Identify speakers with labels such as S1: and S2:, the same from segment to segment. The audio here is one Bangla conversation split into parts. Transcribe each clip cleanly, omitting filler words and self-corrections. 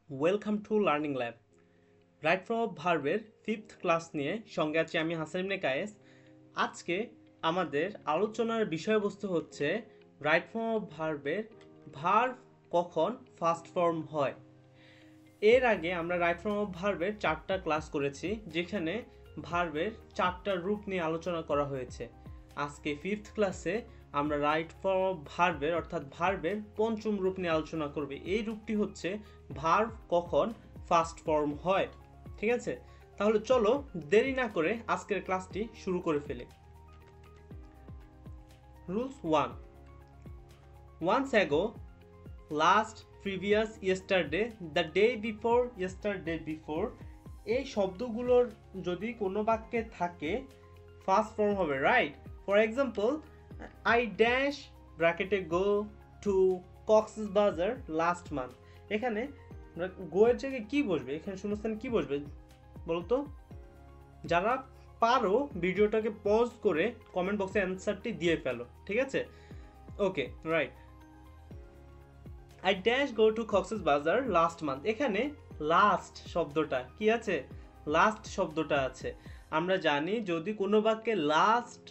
S1: Welcome to learning lab. Right from of ভার্বের 5th ক্লাস নিয়ে সঙ্গে আছি আমি হাসান ইবনে কায়েস। আজকে আমাদের আলোচনার বিষয়বস্তু হচ্ছে রাইট ফ্রম অফ ভার্বের ভার্ব কখন ফার্স্ট ফর্ম হয়। এর আগে আমরা রাইট ফর্ম অফ ভার্বের 4টা ক্লাস করেছি, যেখানে ভার্বের 4টা রূপ নিয়ে আলোচনা করা হয়েছে। আজকে 5th ক্লাসে আমরা রাইট ফর্ম অফ ভার্বের অর্থাৎ ভার্বের 5ম রূপ নিয়ে আলোচনা করবে। এই রূপটি হচ্ছে ভার্ব কখন ফার্স্ট ফর্ম হয়। ঠিক আছে, তাহলে চলো দেরি না করে আজকের ক্লাসটি শুরু করে ফেলি। Rules 1। Once ago, last, previous, yesterday, the day before, yesterday before, এই শব্দগুলোর যদি কোনো বাক্যে থাকে ফার্স্ট ফর্ম হবে right. For example, I dash ব্র্যাকেটে go to Cox's Bazar last month. এখানে গো এর জায়গায় কি বসবে? এখানে শূন্যস্থানে কি বসবে বলতো? যারা পারো ভিডিওটাকে পজ করে কমেন্ট বক্সে অ্যান্সারটি দিয়ে ফেলো, ঠিক আছে? Okay, right. I dash go to Cox's Bazar last month. এখানে লাস্ট শব্দটা কি আছে? লাস্ট শব্দটা আছে। আমরা জানি যদি কোনো বাক্যে লাস্ট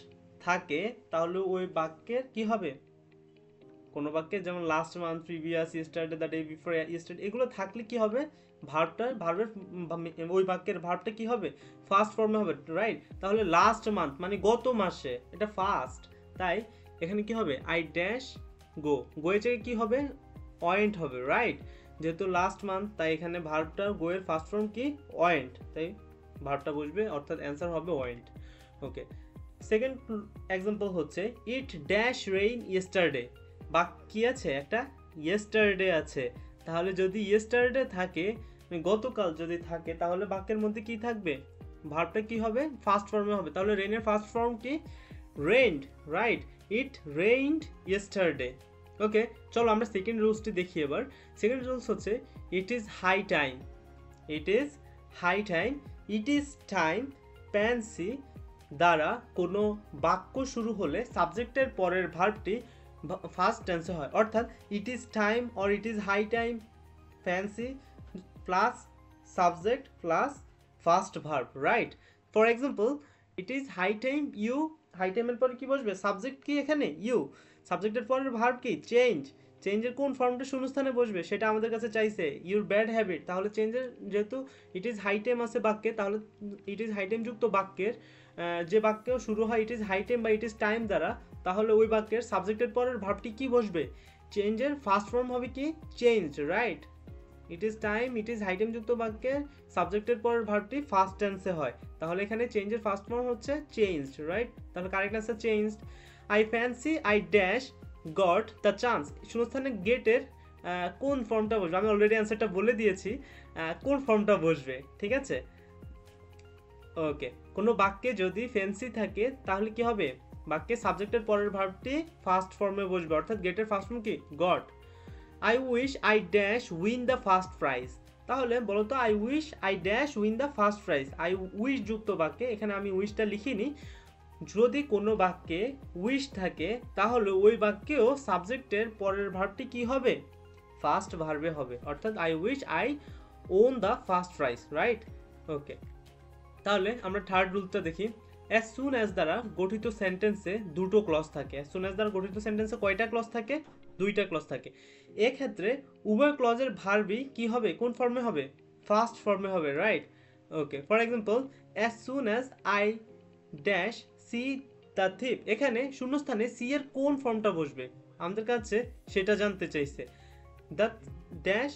S1: থাকে তাহলে ওই বাক্যের কি হবে? কোনো বাক্যে যেমন last month, previous, yesterday, the day before yesterday, এগুলো থাকলে কি হবে? ভার্বের ওই বাক্যের ভার্বটা কি হবে? ফার্স্ট ফর্মে হবে, রাইট? তাহলে লাস্ট মান্থ মানে গত মাসে, এটা ফার্স্ট। তাই এখানে কি হবে? আই ড্যাশ গো, গো এর জায়গায় কি হবে? ওয়েন্ট হবে, রাইট? যেহেতু লাস্ট মান্থ তাই এখানে ভার্বটা গো এর ফার্স্ট ফর্ম কি? ওয়েন্ট, তাই ভার্বটা বসবে, অর্থাৎ অ্যান্সার হবে ওয়েন্ট। ওকে, সেকেন্ড এক্সাম্পল হচ্ছে ইট ড্যাশ রেইন ইয়েস্টারডে। কি আছে? একটা ইয়েস্টারডে আছে। তাহলে যদি ইয়েস্টারডে থাকে, গতকাল যদি থাকে, তাহলে বাক্যের মধ্যে কি থাকবে? ভার্বটা কি হবে? ফার্স্ট ফর্মে হবে। তাহলে রেইনের ফার্স্ট ফর্ম কি? Rained, right? It rained yesterday. Okay, চলো আমরা সেকেন্ড রুলসটি দেখি এবার। সেকেন্ড রুলস হচ্ছে it is high time. It is high time. It is time fancy দ্বারা কোনো বাক্য শুরু হলে সাবজেক্টের পরের ভার্বটি ফার্স্ট টেন্সে হয়, অর্থাৎ it is time or it is high time fancy plus subject plus first verb, right? For example, it is high time you, high টাইমের পরে কি বসবে? সাবজেক্ট কি এখানে? ইউ। সাবজেক্টের পরের ভার্ব কি? চেঞ্জ। চেঞ্জের কোন ফর্মটা শূন্যস্থানে বসবে সেটা আমাদের কাছে চাইছে, ইউর ব্যাড হ্যাবিট। তাহলে চেঞ্জের যেহেতু ইট ইজ হাই টাইম আছে বাক্যে, তাহলে ইট ইজ হাই টাইম যুক্ত বাক্যের যে বাক্য শুরু হয় ইট ইজ হাই টাইম বা ইট ইজ টাইম দ্বারা, তাহলে ওই বাক্যের সাবজেক্টের পরের ভার্বটি কি বসবে? চেঞ্জের ফার্স্ট ফর্ম হবে কি? Change, right? It is time, it is high time যুক্ত বাক্যের সাবজেক্টের পরের ভার্বটি ফার্স্ট টেন্সে হয়, তাহলে এখানে চেঞ্জের ফার্স্ট ফর্ম হচ্ছে চেঞ্জড, রাইট? তাহলে correct answer changed. I fancy I dash got the chance. শূন্যস্থানে গেটের কোন ফর্মটা বসবে? আমি অলরেডি অ্যান্সারটা বলে দিয়েছি, কোন ফর্মটা বসবে, ঠিক আছে? ওকে, কোনো বাক্যে যদি ফ্যান্সি থাকে তাহলে কি হবে? বাক্যে সাবজেক্টের পরের ভার্বটি ফার্স্ট ফর্মে বসবে, অর্থাৎ গেটের ফার্স্ট ফর্ম কি? Goat. I wish I dash win the first prize. তাহলে বলো তো, I wish I dash win the first prize. I wish যুক্ত বাক্যে, এখানে আমি উইশটা লিখিনি। যদি কোনো বাক্যে উইশ থাকে তাহলে ওই বাক্যেও সাবজেক্টের পরের ভার্বটি কি হবে? ফার্স্ট ভার্বে হবে, অর্থাৎ I wish I won the first prize, right? Okay, তাহলে আমরা থার্ড রুলটা দেখি। অ্যাজ সুন অ্যাজ দ্বারা গঠিত সেন্টেন্সে দুটো ক্লজ থাকে। অ্যাজ সুন অ্যাজ দ্বারা গঠিত সেন্টেন্সে কয়টা ক্লজ থাকে? দুইটা ক্লজ থাকে। এক্ষেত্রে উভয় ক্লজের ভার্বই কি হবে? কোন ফর্মে হবে? ফার্স্ট ফর্মে হবে, right? Okay, for example, as soon as I dash C the thief. এখানে শূন্যস্থানে সি এর কোন ফর্মটা বসবে আমাদের কাছে সেটা জানতে চাইছে। The dash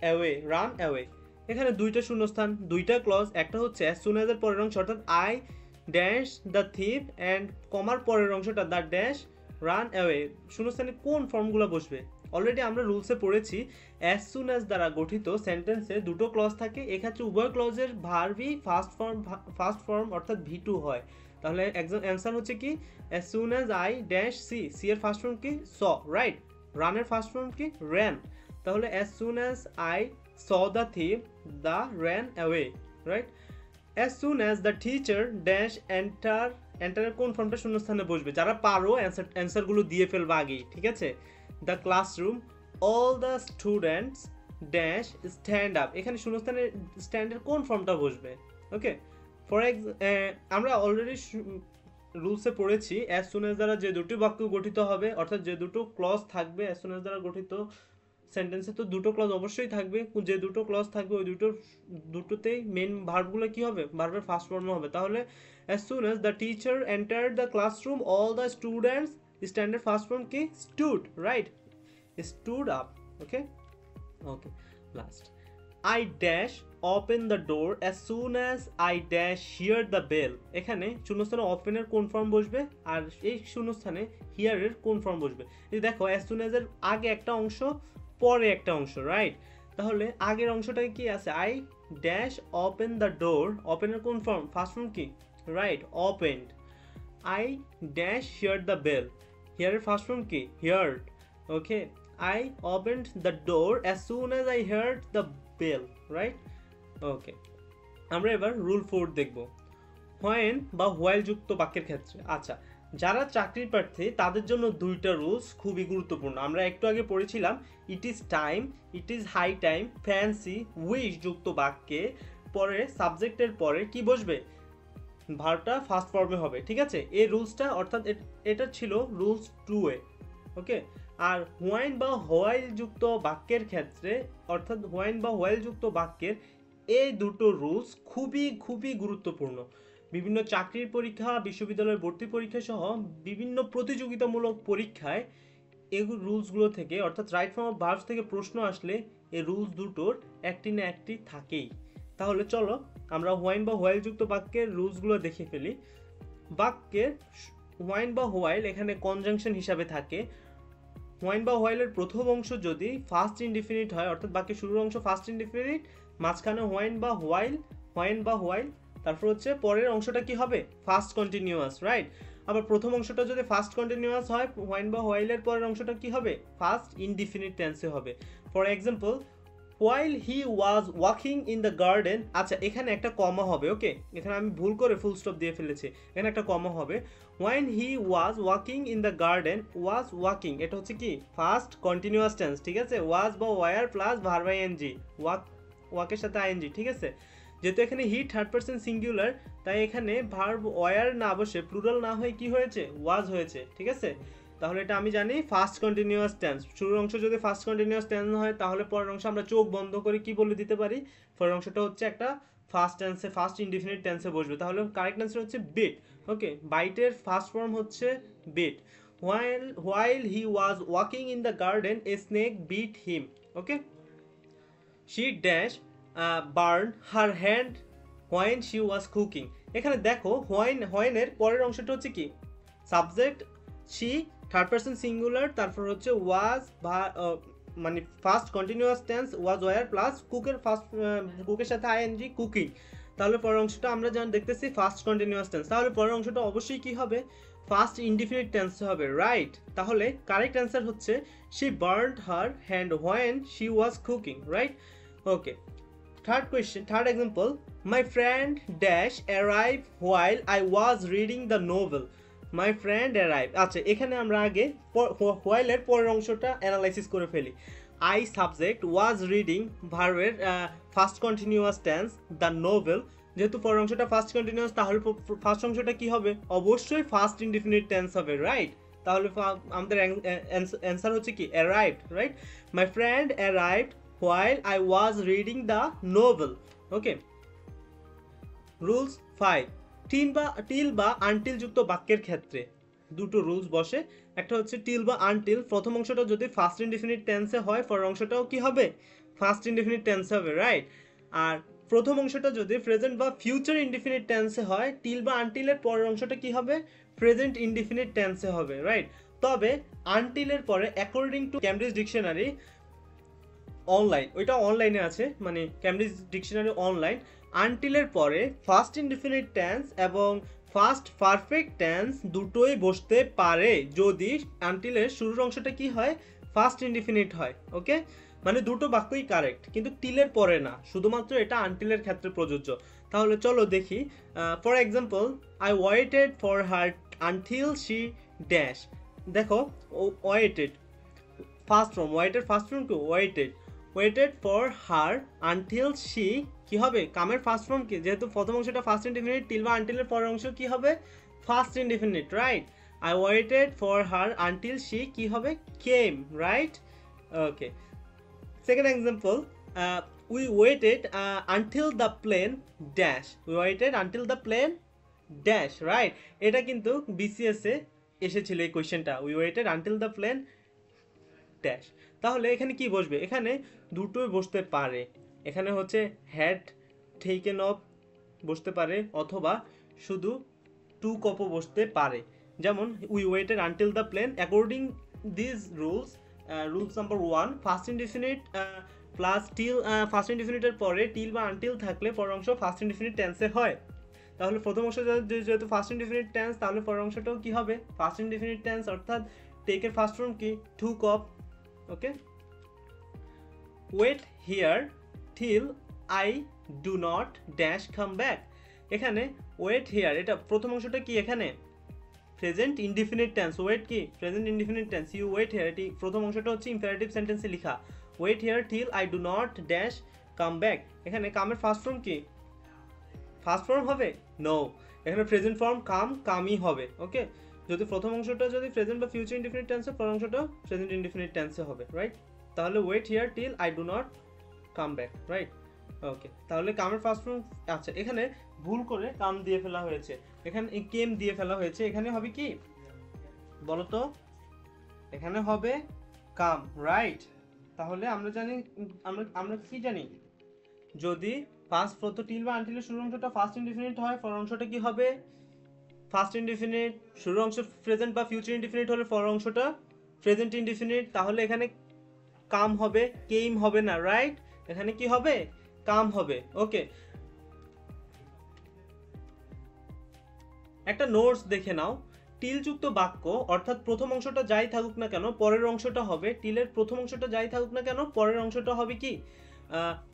S1: away, run away. এখানে দুইটা শূন্যস্থান, দুইটা ক্লজ। একটা হচ্ছে অ্যাজ সুন অ্যাজ এর পরের অংশ অর্থাৎ I dash the thief and কমার পরের অংশটা দ্য ড্যাশ রান অ্যাওয়ে। শূন্যস্থানে কোন ফর্মগুলো বসবে? অলরেডি আমরা রুলসে পড়েছি, অ্যাজ সুন অ্যাজ দ্বারা গঠিত সেন্টেন্সে দুটো ক্লজ থাকে। এক্ষেত্রে উভয় ক্লজের ভার্বই ফার্স্ট ফর্ম অর্থাৎ ভি2 হয়। তাহলে অ্যান্সার হচ্ছে কি? As soon as I dash see, see এর ফার্স্ট ফর্ম কি? Saw, right? রানের ফার্স্ট ফর্ম কি? র্যান। তাহলে as soon as I saw the thief, the ran away, right? As soon as the teacher dash enter কোন ফর্মটা শূন্যস্থানে বসবে? যারা পারো অ্যান্সারগুলো দিয়ে ফেলবা আগেই, ঠিক আছে? The classroom, all the students dash stand up, এখানে শূন্যস্থানের স্ট্যান্ডের কোন ফর্মটা বসবে? ওকে, ফর আমরা অলরেডি রুলসে পড়েছি অ্যাজ সুন এজ দ্বারা যে দুটি বাক্য গঠিত হবে, অর্থাৎ যে দুটো ক্লজ থাকবে অ্যাজ সুন এজ দ্বারা গঠিত সেন্টেন্সে, তো দুটো ক্লজ অবশ্যই থাকবে, যে দুটো ক্লজ থাকবে ওই দুটোতেই মেন ভার্বগুলো কি হবে? ভার্বের ফার্স্ট ফর্ম হবে। তাহলে as soon as the teacher entered the classroom all the students, standard first form কি? stood, right? stood up. okay okay last, I dash open the door as soon as I dash hear the bell, এখানে শূন্যস্থানে open এর কোন ফর্ম বসবে আর এই শূন্যস্থানে hear এর কোন ফর্ম বসবে? এই দেখো as soon as এর আগে একটা অংশ পরে একটা অংশ, রাইট? তাহলে আগের অংশটায় কি আছে? I dash open the door, open এর কোন ফর্ম? ফার্স্ট ফর্ম কি? Right, opened. I dash heard the bell, hear এর ফার্স্ট ফর্ম কি? heard. okay, I opened the door as soon as I heard the bell, right? ওকে, আমরা এবার রুল 4 দেখব, when বা while যুক্ত বাক্যের ক্ষেত্রে। আচ্ছা, যারা চাকরির প্রার্থী তাদের জন্য দুইটা রুলস খুবই গুরুত্বপূর্ণ। আমরা একটু আগে পড়েছিলাম it is time, it is high time, fancy, wish যুক্ত বাক্যে পরে সাবজেক্টের পরে কি বসবে? ভার্বটা ফার্স্ট ফর্মে হবে, ঠিক আছে? এই রুলসটা, অর্থাৎ এটা ছিল রুলস 2 এ। ওকে, আর হোয়াইন বা হোয়াইল যুক্ত বাক্যের ক্ষেত্রে, অর্থাৎ হোয়াইন বা হোয়াইল যুক্ত বাক্যের এই দুটো রুলস খুবই গুরুত্বপূর্ণ। বিভিন্ন চাকরির পরীক্ষা, বিশ্ববিদ্যালয়ের ভর্তি পরীক্ষা সহ বিভিন্ন প্রতিযোগিতামূলক পরীক্ষায় এই রুলসগুলো থেকে, অর্থাৎ রাইট ফর্ম অফ ভার্বস থেকে প্রশ্ন আসলে এই রুলস দুটোর একটি না একটি থাকেই। তাহলে চলো আমরা হোয়াইন বা হোয়াইল যুক্ত বাক্যের রুলসগুলো দেখে ফেলি। বাক্যের হোয়াইন বা হোয়াইল এখানে কনজাংশন হিসাবে থাকে। হোয়াইন বা হোয়াইলের প্রথম অংশ যদি ফার্স্ট ইনডিফিনিট হয়, অর্থাৎ বাক্যের শুরুর অংশ ফার্স্ট ইনডিফিনিট, মাঝখানে হোয়াইন বা হোয়াইল, তারপর হচ্ছে পরের অংশটা কি হবে? First continuous, right? আবার প্রথম অংশটা যদি ফার্স্ট কন্টিনিউয়াস হয়, হোয়াইন বা হোয়াইলের পরের অংশটা কি হবে? ফার্স্ট ইনডিফিনিট টেন্সে হবে। For example, while he was walking in the garden, আচ্ছা এখানে একটা কমা হবে। ওকে, এখানে আমি ভুল করে ফুল স্টপ দিয়ে ফেলেছি, এখানে একটা কমা হবে। when he was walking in the garden, was walking এটা হচ্ছে কি? ফার্স্ট কন্টিনিউয়াস টেন্স, ঠিক আছে? was বা were প্লাস ভার্ব আইএনজি, ওয়াকের সাথে আইএনজি, ঠিক আছে? যেহেতু এখানে হি থার্ড পারসন সিঙ্গুলার, তাই এখানে ভার্ব ওয়ার না বসে প্লুরাল না হয়ে কি হয়েছে? ওয়াজ হয়েছে, ঠিক আছে? তাহলে এটা আমি জানি ফার্স্ট কন্টিনিউয়াস টেন্স। শুরুর অংশ যদি ফার্স্ট কন্টিনিউয়াস টেন্স হয়, তাহলে পরের অংশ আমরা চোখ বন্ধ করে কি বলে দিতে পারি? পরের অংশটা হচ্ছে একটা ফার্স্ট টেন্সে, ফার্স্ট ইনডিফিনিট টেন্সে বসবে। তাহলে কারেক্ট অ্যান্সার হচ্ছে বিট। ওকে, বাইটের ফার্স্ট ফর্ম হচ্ছে bit. while he was walking in the garden, a snake bit him. okay, she dash burned her hand when she was cooking. এখানে দেখো হোয়াইনের পরের অংশটা হচ্ছে কি? Subject she, third person singular, তারপর হচ্ছে ওয়াজ মানে first continuous tense was were plus কুকের সাথে আইএনজি, কুকিং। তাহলে পরের অংশটা আমরা যেমন দেখতেছি ফার্স্ট কন্টিনিউয়াস টেন্স, তাহলে পরের অংশটা অবশ্যই কি হবে? ফার্স্ট ইনডিফিনিট টেন্স হবে, রাইট? তাহলে কারেক্ট অ্যান্সার হচ্ছে she burned her hand when she was cooking, right? Okay, third example, my friend dash arrived while I was reading the novel. my friend arrived, আচ্ছা এখানে আমরা আগে while এর পরের অংশটা অ্যানালাইসিস করে ফেলি। I সাবজেক্ট, was reading ভার্বের first continuous tense, the novel, যেহেতু পরের অংশটা ফার্স্ট কন্টিনিউয়াস, তাহলে ফার্স্ট অংশটা কি হবে? অবশ্যই ফার্স্ট ইনডিফিনিট টেন্স হবে, রাইট? তাহলে আমাদের অ্যান্সার হচ্ছে কি? arrived, right? my friend arrived while I was reading the novel. Okay, rules 5, till বা আনটিল যুক্ত বাক্যের ক্ষেত্রে দুটো রুলস বসে। একটা হচ্ছে টিল বা আনটিল, প্রথম অংশটা যদি ফার্স্ট ইনডিফিনিট টেন্সে হয়, পরের অংশটাও কি হবে? ফার্স্ট ইনডিফিনিট টেন্সে হবে, রাইট? আর প্রথম অংশটা যদি প্রেজেন্ট বা ফিউচার ইনডিফিনিট টেন্সে হয়, টিল বা আনটিলের পরের অংশটা কি হবে? প্রেজেন্ট ইনডিফিনিট টেন্সে হবে, রাইট? তবে আনটিলের পরে according to Cambridge dictionary online, ওইটা অনলাইনে আছে, মানে ক্যামব্রিজ ডিকশনারি অনলাইন, আনটিলের পরে ফার্স্ট ইনডিফিনিট টেন্স এবং ফার্স্ট পারফেক্ট টেন্স দুটোই বসতে পারে যদি আনটিলের শুরুর অংশটা কি হয়? ফার্স্ট ইনডিফিনিট হয়। ওকে, মানে দুটো বাক্যই কারেক্ট, কিন্তু টিলের পরে না, শুধুমাত্র এটা আনটিলের ক্ষেত্রে প্রযোজ্য। তাহলে চলো দেখি। For example, I waited for her until she dash. দেখো, waited first form, waited first form কি? Waited. Waited for her until she কি হবে কামের ফার্স্ট ফর্ম কি যেহেতু প্রথম অংশটা ফার্স্ট ইনডিফিনিট টিল বা আনটিলের পরের অংশ কি হবে first indefinite right I waited for her until she কি হবে came right okay second example we waited until the plane dash we waited until the plane dash right এটা কিন্তু BCS এ এসেছিল এই কোশ্চেনটা we waited until the plane dash তাহলে এখানে কি বসবে এখানে দুটোই বসতে পারে এখানে হচ্ছে had taken off বসতে পারে অথবা শুধু took off বসতে পারে যেমন we waited until the plane according these rules rules number 1 first indefinite plus till first ইনডিফিনিটের পরে টিল বা আনটিল থাকলে পরের অংশ ফার্স্ট ইনডিফিনিট টেন্সে হয় তাহলে প্রথম অংশ যেহেতু ফার্স্ট ইনডিফিনিট টেন্স তাহলে পরের অংশটাও কি হবে ফার্স্ট ইনডিফিনিট টেন্স অর্থাৎ টেকের ফার্স্ট ফর্ম কি took off okay wait here till I do not dash come back এখানে ওয়েট হিয়ার এটা প্রথম অংশটা কি এখানে প্রেজেন্ট ইনডিফিনিট টেন্স ওয়েট কি present indefinite tense you wait here এটি প্রথম অংশটা হচ্ছে ইম্পারেটিভ সেন্টেন্সে লেখা wait here till I do not dash come back এখানে কামের ফার্স্ট ফর্ম কি ফার্স্ট ফর্ম হবে নো এখানে প্রেজেন্ট ফর্ম কামই হবে ওকে যদি প্রথম অংশটা যদি প্রেজেন্ট বা ফিউচার ইনডিফিনিট টেন্সে পরের অংশটা প্রেজেন্ট ইনডিফিনিট টেন্সে হবে রাইট তাহলে wait here till I do not come back right okay তাহলে কামের ফার্স্ট ফর্ম আচ্ছা এখানে ভুল করে কাম দিয়ে ফেলা হয়েছে এখানে কেম দিয়ে ফেলা হয়েছে এখানে হবে কি বলো তো এখানে হবে কাম রাইট তাহলে আমরা জানি আমরা কি জানি যদি ফার্স্ট প্রথম টিল বা আনটিলের শুরুর অংশটা ফার্স্ট ইনডিফিনিট হয় পরের অংশটা কি হবে ফার্স্ট ইনডিফিনিট শুরুর অংশ প্রেজেন্ট বা ফিউচার ইনডিফিনিট হলে পরের অংশটা প্রেজেন্ট ইনডিফিনিট তাহলে এখানে কাম হবে কেম হবে না রাইট এখানে কি হবে কাম হবে ওকে একটা নোটস দেখে নাও টিলযুক্ত বাক্য অর্থাৎ প্রথম অংশটা যাই থাকুক না কেন পরের অংশটা হবে টিলের প্রথম অংশটা যাই থাকুক না কেন পরের অংশটা হবে কি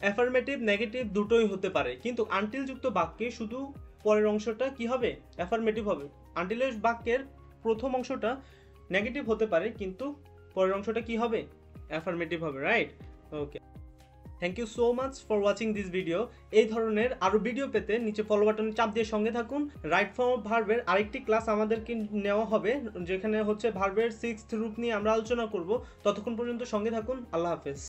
S1: অ্যাফার্মেটিভ নেগেটিভ দুটোই হতে পারে কিন্তু আনটিলযুক্ত বাক্যে শুধু পরের অংশটা কি হবে অ্যাফার্মেটিভ হবে আনটিলের বাক্যের প্রথম অংশটা নেগেটিভ হতে পারে কিন্তু পরের অংশটা কি হবে অ্যাফার্মেটিভ হবে right okay thank you so much for watching this video এই ধরনের আরও ভিডিও পেতে নিচে ফলো বাটনে চাপ দিয়ে সঙ্গে থাকুন রাইট ফর্ম অফ ভার্বের আরেকটি ক্লাস আমাদেরকে নেওয়া হবে যেখানে হচ্ছে ভার্বের 6th রূপ নিয়ে আমরা আলোচনা করব ততক্ষণ পর্যন্ত সঙ্গে থাকুন আল্লাহ হাফেজ